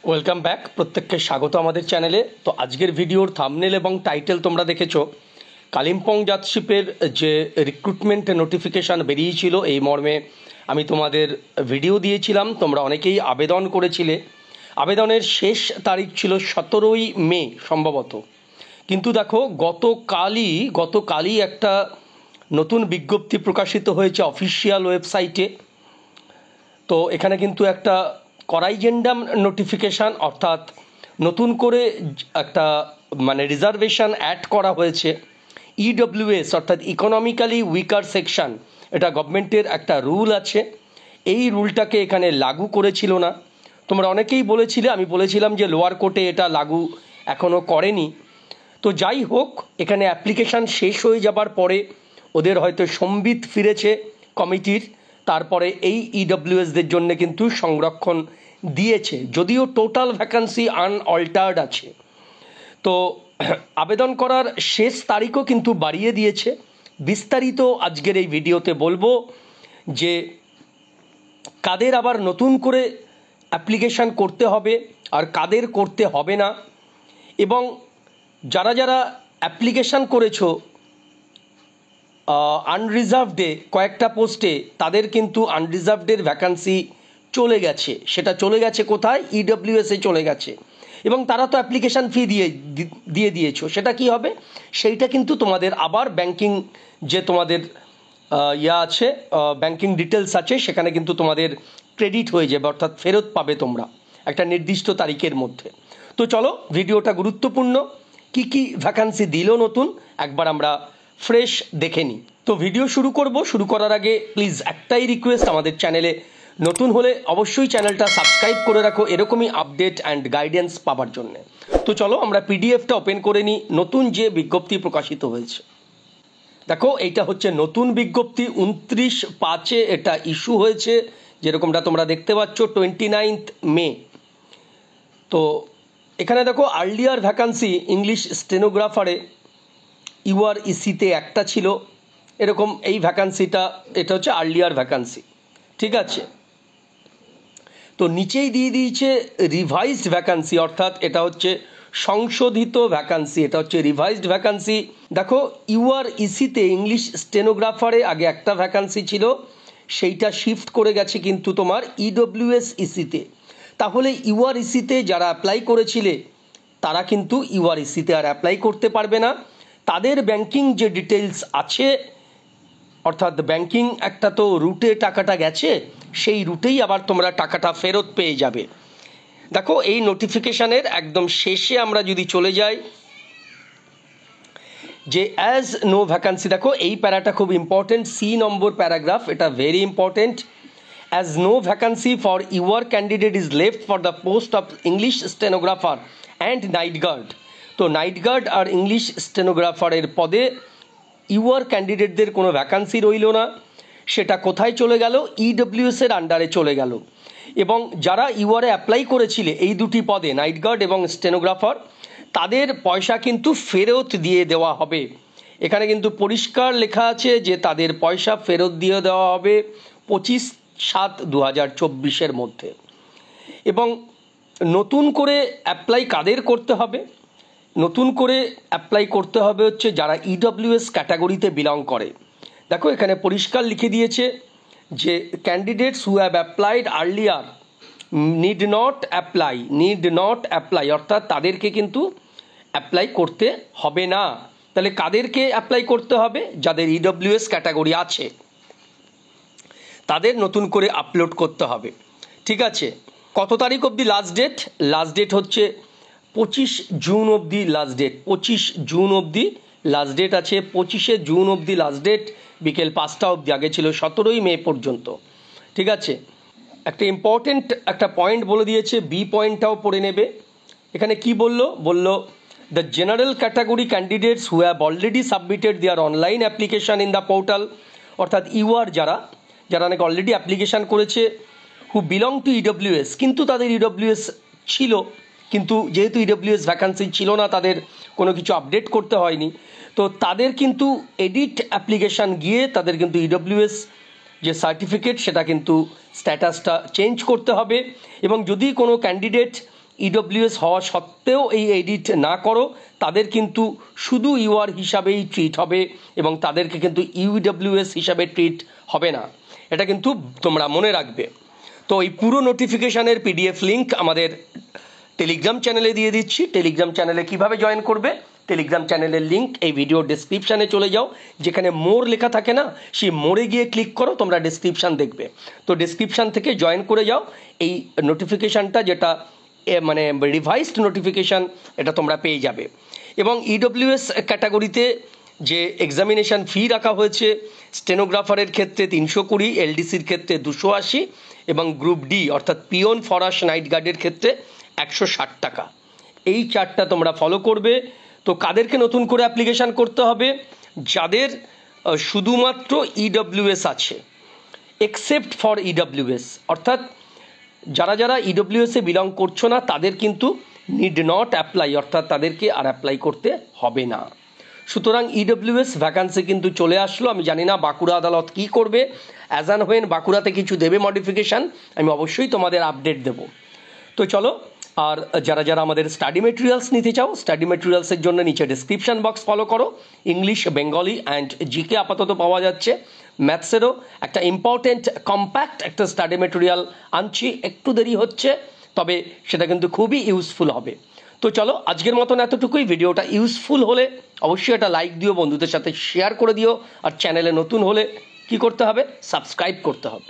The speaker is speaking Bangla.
Welcome back. প্রত্যেককে স্বাগত আমাদের চ্যানেলে। তো আজকের ভিডিওর থাম্বনেল এবং টাইটেল তোমরা দেখেছো। কালিম্পং জাতশিপের যে রিক্রুটমেন্ট নোটিফিকেশান বেরিয়েছিল এই মর্মে আমি তোমাদের ভিডিও দিয়েছিলাম। তোমরা অনেকেই আবেদন করেছিলে। আবেদনের শেষ তারিখ ছিল 17ই মে সম্ভবত। কিন্তু দেখো গতকালই একটা নতুন বিজ্ঞপ্তি প্রকাশিত হয়েছে অফিসিয়াল ওয়েবসাইটে। তো এখানে কিন্তু একটা করাইজেন্ডাম নোটিফিকেশান, অর্থাৎ নতুন করে একটা রিজার্ভেশন অ্যাড করা হয়েছে। ইডব্লিউএস অর্থাৎ ইকোনমিক্যালি উইকার সেকশন, এটা গভর্নমেন্টের একটা রুল আছে। এই রুলটাকে এখানে লাগু করেছিল না। তোমরা অনেকেই বলেছিলে, আমি বলেছিলাম যে লোয়ার কোর্টে এটা লাগু এখনও করেনি। তো যাই হোক, এখানে অ্যাপ্লিকেশান শেষ হয়ে যাবার পরে ওদের হয়তো সম্বিত ফিরেছে কমিটির, তারপরে এই ইডব্লিউএসদের জন্য কিন্তু সংরক্ষণ দিয়েছে, যদিও টোটাল ভ্যাকান্সি আনঅল্টার্ড আছে। তো আবেদন করার শেষ তারিখও কিন্তু বাড়িয়ে দিয়েছে। বিস্তারিত আজকের এই ভিডিওতে বলবো যে কাদের আবার নতুন করে অ্যাপ্লিকেশান করতে হবে আর কাদের করতে হবে না, এবং যারা যারা অ্যাপ্লিকেশান করেছো আনরিজার্ভডে কয়েকটা পোস্টে, তাদের কিন্তু আনরিজার্ভডের ভ্যাকান্সি চলে গেছে। সেটা চলে গেছে কোথায়? ইডব্লিউএসে চলে গেছে। এবং তারা তো অ্যাপ্লিকেশান ফি দিয়ে দিয়েছো, সেটা কি হবে? সেইটা কিন্তু তোমাদের আবার ব্যাংকিং যে তোমাদের আছে, ব্যাংকিং ডিটেলস আছে, সেখানে কিন্তু তোমাদের ক্রেডিট হয়ে যাবে, অর্থাৎ ফেরত পাবে তোমরা একটা নির্দিষ্ট তারিখের মধ্যে। তো চলো, ভিডিওটা গুরুত্বপূর্ণ। কি কি ভ্যাকান্সি দিল নতুন, একবার আমরা ফ্রেশ দেখে নিই। তো ভিডিও শুরু করার আগে প্লিজ একটাই রিকোয়েস্ট, আমাদের চ্যানেলে নতুন হলে অবশ্যই চ্যানেলটা সাবস্ক্রাইব করে রাখো এরকমই আপডেট অ্যান্ড গাইডেন্স পাওয়ার জন্য। তো চলো আমরা পিডিএফটা ওপেন করে নিই, নতুন যে বিজ্ঞপ্তি প্রকাশিত হয়েছে। দেখো, এইটা হচ্ছে নতুন বিজ্ঞপ্তি, 29/5 এটা ইস্যু হয়েছে, যেরকমটা তোমরা দেখতে পাচ্ছ 29 মে। তো এখানে দেখো, আর্লিয়ার ভ্যাকান্সি ইংলিশ স্টেনোগ্রাফারে ইউআরইসিতে একটা ছিল, এরকম এই ভ্যাকান্সিটা, এটা হচ্ছে আর্লিয়ার ভ্যাকান্সি, ঠিক আছে। তো নিচেই দিয়ে দিয়েছে রিভাইজড ভ্যাকান্সি, অর্থাৎ এটা হচ্ছে সংশোধিত ভ্যাকান্সি, এটা হচ্ছে রিভাইজড ভ্যাকান্সি। দেখো, ইউআরইসিতে ইংলিশ স্টেনোগ্রাফারে আগে একটা ভ্যাকান্সি ছিল, সেইটা শিফট করে গেছে কিন্তু তোমার ইডব্লিউএস ইসিতে। তাহলে ইউআরইসিতে যারা অ্যাপ্লাই করেছিলে তারা কিন্তু ইউআরইসিতে আর অ্যাপ্লাই করতে পারবে না। তাদের ব্যাংকিং যে ডিটেলস আছে, অর্থাৎ ব্যাংকিং একটা তো রুটে টাকাটা গেছে, সেই রুটেই আবার তোমরা টাকাটা ফেরত পেয়ে যাবে। দেখো, এই নোটিফিকেশানের একদম শেষে আমরা যদি চলে যাই, যে অ্যাজ নো ভ্যাকান্সি, দেখো এই প্যারাটা খুব ইম্পর্টেন্ট, সি নম্বর প্যারাগ্রাফ, এটা very important. As no vacancy for UR candidate is left for the post of English stenographer and night guard. তো নাইট গার্ড আর ইংলিশ স্টেনোগ্রাফারের পদে ইউআর ক্যান্ডিডেটদের কোনো ভ্যাকান্সি রইল না। সেটা কোথায় চলে গেল? ইডব্লিউএসের আন্ডারে চলে গেল। এবং যারা ইউআরে অ্যাপ্লাই করেছিলে এই দুটি পদে, নাইট গার্ড এবং স্টেনোগ্রাফার, তাদের পয়সা কিন্তু ফেরত দিয়ে দেওয়া হবে। এখানে কিন্তু পরিষ্কার লেখা আছে যে তাদের পয়সা ফেরত দিয়ে দেওয়া হবে 25/7/2024 মধ্যে। এবং নতুন করে অ্যাপ্লাই কাদের করতে হবে? নতুন করে অ্যাপ্লাই করতে হবে হচ্ছে যারা ইডব্লিউএস ক্যাটাগরিতে বিলং করে। দেখো, এখানে পরিষ্কার লিখে দিয়েছে যে candidates who have applied earlier need not apply, অর্থাৎ তাদেরকে কিন্তু অ্যাপ্লাই করতে হবে না। তাহলে কাদেরকে অ্যাপ্লাই করতে হবে? যাদের ইডব্লিউএস ক্যাটাগরি আছে তাদের নতুন করে আপলোড করতে হবে, ঠিক আছে। কত তারিখ অবধি লাস্ট ডেট? লাস্ট ডেট হচ্ছে 25 জুন অবধি লাস্ট ডেট। 25 জুন অবধি লাস্ট ডেট আছে। 25শে জুন অবধি লাস্ট ডেট, বিকেল 5টা অবধি। আগে ছিল 17ই মে পর্যন্ত, ঠিক আছে। একটা ইম্পর্টেন্ট একটা পয়েন্ট বলে দিয়েছে, বি পয়েন্টটাও পড়ে নেবে। এখানে কি বললো the general category candidates who have already submitted their online application in the portal, অর্থাৎ ইউআর যারা নাকি অলরেডি অ্যাপ্লিকেশান করেছে, হু বিলং টু ইডব্লিউএস, কিন্তু তাদের ইডব্লিউএস ছিল, কিন্তু যেহেতু ইডব্লিউএস ভ্যাকান্সি ছিল না, তাদের কোনো কিছু আপডেট করতে হয়নি। তো তাদের কিন্তু এডিট অ্যাপ্লিকেশান গিয়ে তাদের কিন্তু ইডব্লিউএস যে সার্টিফিকেট, সেটা কিন্তু স্ট্যাটাসটা চেঞ্জ করতে হবে। এবং যদি কোনো ক্যান্ডিডেট ইডব্লিউএস হওয়া সত্ত্বেও এই এডিট না করো, তাদের কিন্তু শুধু ইউআর হিসাবেই ট্রিট হবে এবং তাদেরকে কিন্তু ইউডব্লিউএস হিসাবে ট্রিট হবে না, এটা কিন্তু তোমরা মনে রাখবে। তো এই পুরো নোটিফিকেশানের পিডিএফ লিঙ্ক আমাদের টেলিগ্রাম চ্যানেলে দিয়ে দিচ্ছি। টেলিগ্রাম চ্যানেলে কিভাবে জয়েন করবে, টেলিগ্রাম চ্যানেলের লিঙ্ক এই ভিডিও ডেসক্রিপশানে চলে যাও, যেখানে মোর লেখা থাকে না, সেই মোরে গিয়ে ক্লিক করো, তোমরা ডেসক্রিপশান দেখবে। তো ডেসক্রিপশান থেকে জয়েন করে যাও, এই নোটিফিকেশানটা যেটা মানে রিভাইসড নোটিফিকেশান এটা তোমরা পেয়ে যাবে। এবং ইডব্লিউএস ক্যাটাগরিতে যে এক্সামিনেশান ফি রাখা হয়েছে, স্টেনোগ্রাফারের ক্ষেত্রে 320, এলডিসির ক্ষেত্রে 280 এবং গ্রুপ ডি অর্থাৎ পিওন ফরাস নাইট গার্ডের ক্ষেত্রে 160 টাকা। এই চার্টটা তোমরা ফলো করবে। তো কাদেরকে নতুন করে অ্যাপ্লিকেশান করতে হবে? যাদের শুধুমাত্র ইডব্লিউএস আছে, এক্সেপ্ট ফর ইডব্লিউএস, অর্থাৎ যারা যারা ইডব্লিউএসে বিলং করছো না তাদের কিন্তু নিড নট অ্যাপ্লাই, অর্থাৎ তাদেরকে আর অ্যাপ্লাই করতে হবে না। সুতরাং ইডব্লিউএস ভ্যাকান্সি কিন্তু চলে আসলো। আমি জানি না বাঁকুড়া আদালত কী করবে, অ্যাজ অ্যান হোয়েন বাঁকুড়াতে কিছু দেবে মডিফিকেশান, আমি অবশ্যই তোমাদের আপডেট দেব। তো চলো, আর যারা যারা আমাদের স্টাডি মেটেরিয়ালস নিতে চাও, স্টাডি মেটেরিয়ালসের জন্য নিচে ডিসক্রিপশান বক্স ফলো করো। ইংলিশ, বেঙ্গলি অ্যান্ড জিকে আপাতত পাওয়া যাচ্ছে। ম্যাথসেরও একটা ইম্পর্টেন্ট কম্প্যাক্ট একটা স্টাডি মেটেরিয়াল আনছি, একটু দেরি হচ্ছে, তবে সেটা কিন্তু খুবই ইউজফুল হবে। তো চলো, আজকের মতন এতটুকুই। ভিডিওটা ইউজফুল হলে অবশ্যই একটা লাইক দিও, বন্ধুদের সাথে শেয়ার করে দিও, আর চ্যানেলে নতুন হলে কি করতে হবে? সাবস্ক্রাইব করতে হবে।